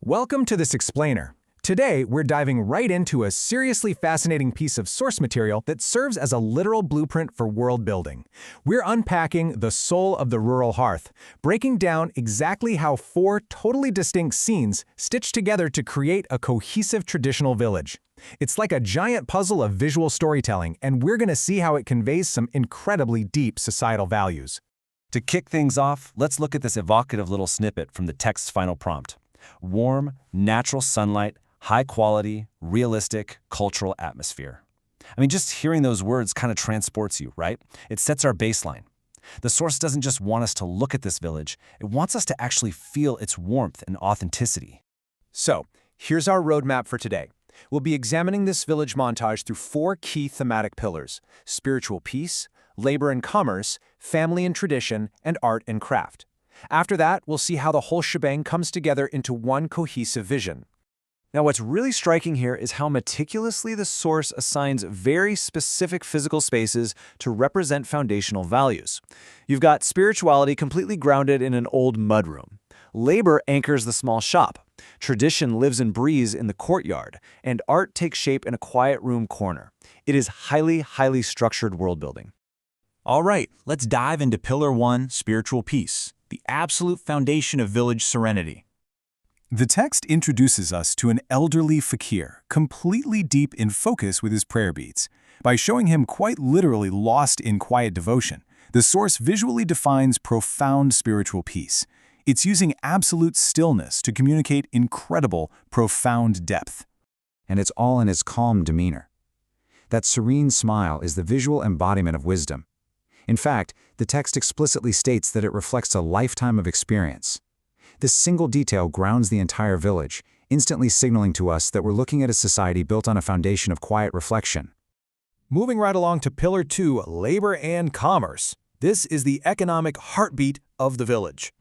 Welcome to this explainer. Today, we're diving right into a seriously fascinating piece of source material that serves as a literal blueprint for world building. We're unpacking the soul of the rural hearth, breaking down exactly how four totally distinct scenes stitch together to create a cohesive traditional village. It's like a giant puzzle of visual storytelling, and we're going to see how it conveys some incredibly deep societal values. To kick things off, let's look at this evocative little snippet from the text's final prompt. Warm, natural sunlight, high-quality, realistic, cultural atmosphere. Just hearing those words kind of transports you, right? It sets our baseline. The source doesn't just want us to look at this village, it wants us to actually feel its warmth and authenticity. So, here's our roadmap for today. We'll be examining this village montage through four key thematic pillars: spiritual peace, labor and commerce, family and tradition, and art and craft. After that, we'll see how the whole shebang comes together into one cohesive vision. Now, what's really striking here is how meticulously the source assigns very specific physical spaces to represent foundational values. You've got spirituality completely grounded in an old mudroom. Labor anchors the small shop. Tradition lives and breathes in the courtyard, and art takes shape in a quiet room corner. It is highly structured world building. All right, let's dive into Pillar 1, Spiritual Peace, the absolute foundation of village serenity. The text introduces us to an elderly fakir, completely deep in focus with his prayer beads. By showing him quite literally lost in quiet devotion, the source visually defines profound spiritual peace. It's using absolute stillness to communicate incredible, profound depth. And it's all in his calm demeanor. That serene smile is the visual embodiment of wisdom. In fact, the text explicitly states that it reflects a lifetime of experience. This single detail grounds the entire village, instantly signaling to us that we're looking at a society built on a foundation of quiet reflection. Moving right along to Pillar 2, labor and commerce. This is the economic heartbeat of the village.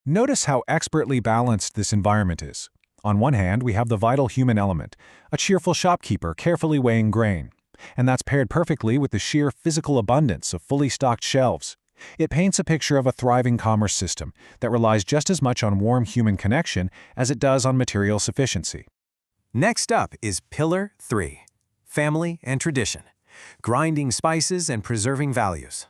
Notice how expertly balanced this environment is. On one hand, we have the vital human element, a cheerful shopkeeper carefully weighing grain. And that's paired perfectly with the sheer physical abundance of fully stocked shelves. It paints a picture of a thriving commerce system that relies just as much on warm human connection as it does on material sufficiency. Next up is Pillar 3, family and tradition, grinding spices and preserving values.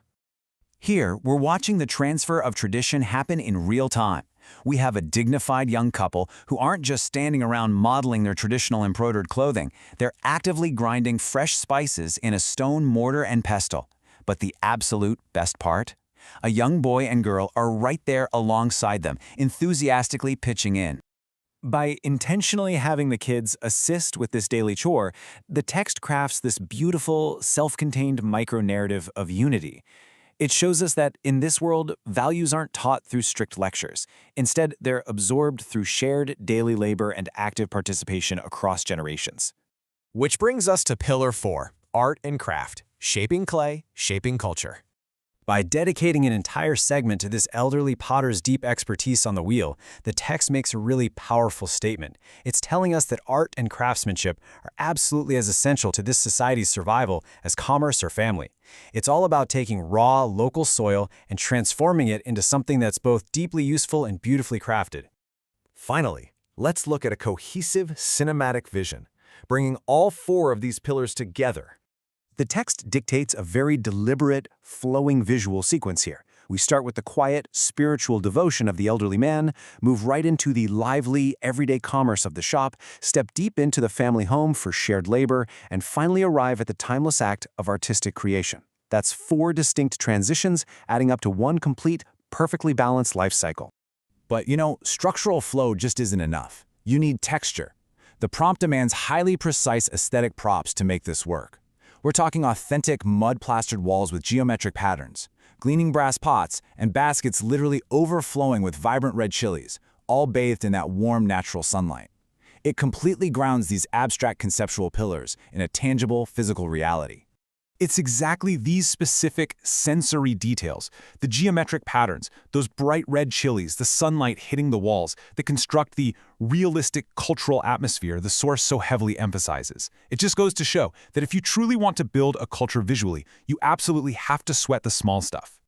Here, we're watching the transfer of tradition happen in real time. We have a dignified young couple who aren't just standing around modeling their traditional embroidered clothing, they're actively grinding fresh spices in a stone mortar and pestle. But the absolute best part? A young boy and girl are right there alongside them, enthusiastically pitching in. By intentionally having the kids assist with this daily chore, the text crafts this beautiful, self-contained micro-narrative of unity. It shows us that in this world, values aren't taught through strict lectures. Instead, they're absorbed through shared daily labor and active participation across generations. Which brings us to Pillar 4, art and craft, shaping clay, shaping culture. By dedicating an entire segment to this elderly potter's deep expertise on the wheel, the text makes a really powerful statement. It's telling us that art and craftsmanship are absolutely as essential to this society's survival as commerce or family. It's all about taking raw, local soil and transforming it into something that's both deeply useful and beautifully crafted. Finally, let's look at a cohesive cinematic vision, bringing all four of these pillars together. The text dictates a very deliberate, flowing visual sequence here. We start with the quiet, spiritual devotion of the elderly man, move right into the lively, everyday commerce of the shop, step deep into the family home for shared labor, and finally arrive at the timeless act of artistic creation. That's four distinct transitions, adding up to one complete, perfectly balanced life cycle. But structural flow just isn't enough. You need texture. The prompt demands highly precise aesthetic props to make this work. We're talking authentic mud-plastered walls with geometric patterns, gleaming brass pots, and baskets literally overflowing with vibrant red chilies, all bathed in that warm, natural sunlight. It completely grounds these abstract conceptual pillars in a tangible, physical reality. It's exactly these specific sensory details, the geometric patterns, those bright red chilies, the sunlight hitting the walls, that construct the realistic cultural atmosphere the source so heavily emphasizes. It just goes to show that if you truly want to build a culture visually, you absolutely have to sweat the small stuff.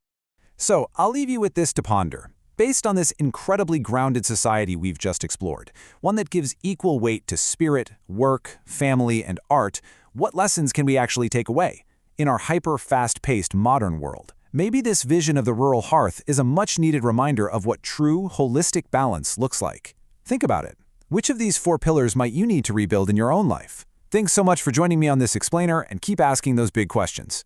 So, I'll leave you with this to ponder. Based on this incredibly grounded society we've just explored, one that gives equal weight to spirit, work, family, and art, what lessons can we actually take away? In our hyper-fast-paced modern world, maybe this vision of the rural hearth is a much-needed reminder of what true, holistic balance looks like. Think about it. Which of these 4 pillars might you need to rebuild in your own life? Thanks so much for joining me on this explainer, and keep asking those big questions.